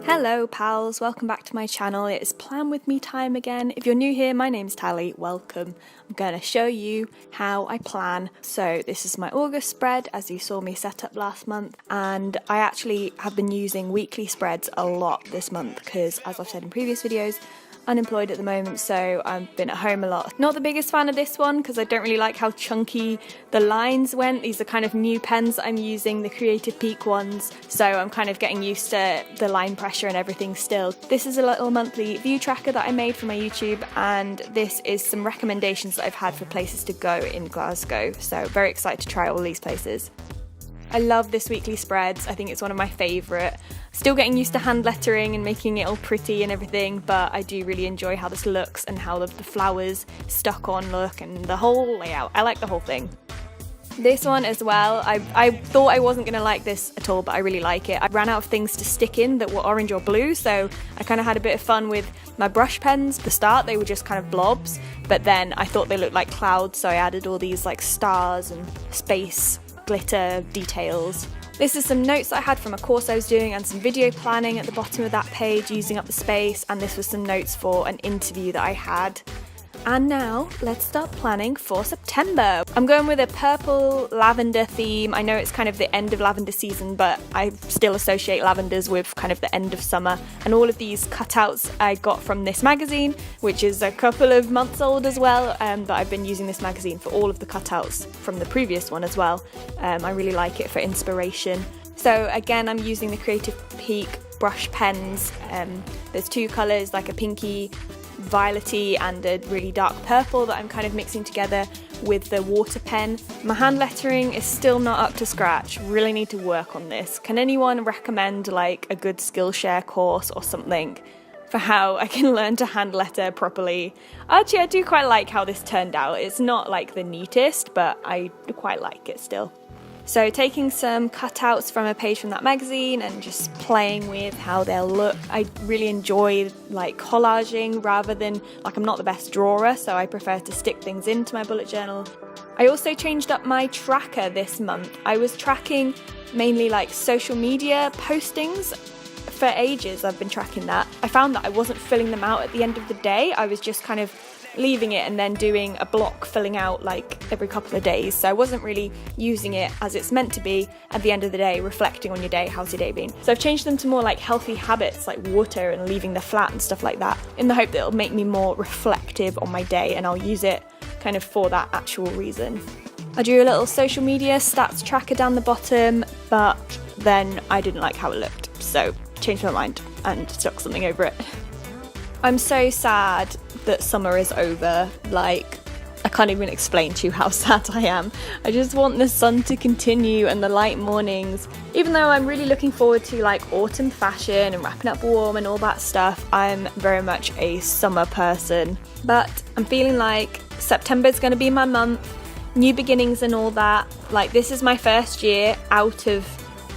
Hello pals, welcome back to my channel. It is Plan With Me time again. If you're new here, my name's Tally, welcome. I'm going to show you how I plan. So this is my August spread, as you saw me set up last month, and I actually have been using weekly spreads a lot this month because, as I've said in previous videos, unemployed at the moment, so I've been at home a lot. Not the biggest fan of this one because I don't really like how chunky the lines went. These are kind of new pens that I'm using, the Creative Peak ones, so I'm kind of getting used to the line pressure and everything still. This is a little monthly view tracker that I made for my YouTube, and this is some recommendations that I've had for places to go in Glasgow, so very excited to try all these places. I love this weekly spreads, I think it's one of my favourite. Still getting used to hand lettering and making it all pretty and everything, but I do really enjoy how this looks and how the flowers stuck on look and the whole layout. I like the whole thing. This one as well, I thought I wasn't going to like this at all, but I really like it. I ran out of things to stick in that were orange or blue, so I kind of had a bit of fun with my brush pens. At the start they were just kind of blobs, but then I thought they looked like clouds, so I added all these like stars and space glitter details. This is some notes that I had from a course I was doing and some video planning at the bottom of that page, using up the space, and this was some notes for an interview that I had. And now let's start planning for September. I'm going with a purple lavender theme. I know it's kind of the end of lavender season, but I still associate lavenders with kind of the end of summer. And all of these cutouts I got from this magazine, which is a couple of months old as well, but I've been using this magazine for all of the cutouts from the previous one as well. I really like it for inspiration. So again, I'm using the Creative Peak brush pens. There's two colours, like a pinky violety and a really dark purple that I'm kind of mixing together with the water pen. My hand lettering is still not up to scratch, really need to work on this. Can anyone recommend like a good Skillshare course or something for how I can learn to hand letter properly? Actually, I do quite like how this turned out. It's not like the neatest, but I quite like it still. So taking some cutouts from a page from that magazine and just playing with how they'll look. I really enjoy like collaging rather than, like, I'm not the best drawer, so I prefer to stick things into my bullet journal. I also changed up my tracker this month. I was tracking mainly like social media postings. For ages I've been tracking that. I found that I wasn't filling them out at the end of the day. I was just kind of leaving it and then doing a block filling out like every couple of days, so I wasn't really using it as it's meant to be at the end of the day, reflecting on your day, how's your day been. So I've changed them to more like healthy habits like water and leaving the flat and stuff like that, in the hope that it'll make me more reflective on my day, and I'll use it kind of for that actual reason. I drew a little social media stats tracker down the bottom, but then I didn't like how it looked, so changed my mind and stuck something over it. I'm so sad that summer is over. Like, I can't even explain to you how sad I am. I just want the sun to continue and the light mornings. Even though I'm really looking forward to like autumn fashion and wrapping up warm and all that stuff, I'm very much a summer person. But I'm feeling like September's going to be my month, new beginnings and all that. Like, this is my first year out of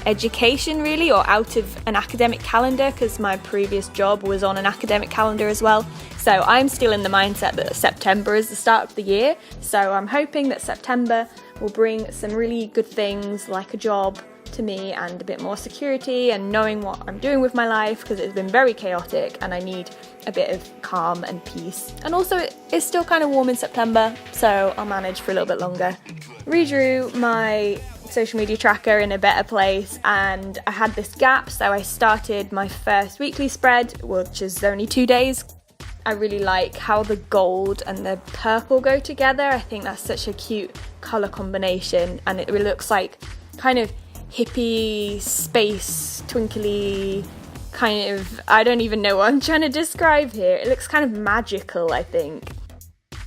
education really, or out of an academic calendar, because my previous job was on an academic calendar as well. So I'm still in the mindset that September is the start of the year. So I'm hoping that September will bring some really good things like a job to me and a bit more security and knowing what I'm doing with my life, because it's been very chaotic and I need a bit of calm and peace. And also it's still kind of warm in September, so I'll manage for a little bit longer. Redrew my social media tracker in a better place, and I had this gap, so I started my first weekly spread, which is only 2 days. I really like how the gold and the purple go together. I think that's such a cute colour combination, and it looks like kind of hippie, space, twinkly, kind of, I don't even know what I'm trying to describe here. It looks kind of magical, I think.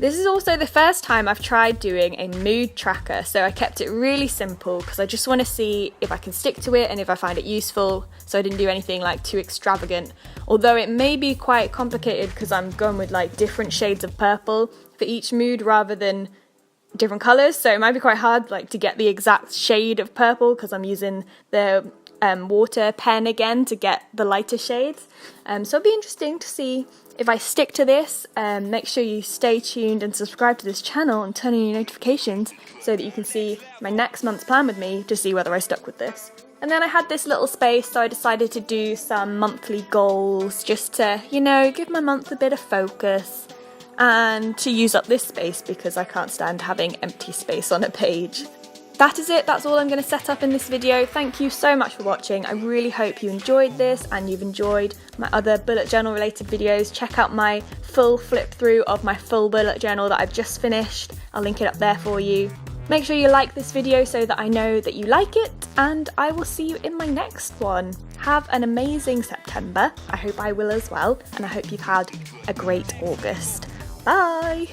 This is also the first time I've tried doing a mood tracker, so I kept it really simple because I just want to see if I can stick to it and if I find it useful, so I didn't do anything like too extravagant. Although it may be quite complicated because I'm going with like different shades of purple for each mood rather than different colours, so it might be quite hard like to get the exact shade of purple because I'm using the water pen again to get the lighter shades. So it'll be interesting to see if I stick to this. Make sure you stay tuned and subscribe to this channel and turn on your notifications so that you can see my next month's plan with me to see whether I stuck with this. And then I had this little space, so I decided to do some monthly goals just to, you know, give my month a bit of focus and to use up this space because I can't stand having empty space on a page. That is it, that's all I'm going to set up in this video. Thank you so much for watching. I really hope you enjoyed this and you've enjoyed my other bullet journal related videos. Check out my full flip through of my full bullet journal that I've just finished. I'll link it up there for you. Make sure you like this video so that I know that you like it, and I will see you in my next one. Have an amazing September. I hope I will as well, and I hope you've had a great August. Bye!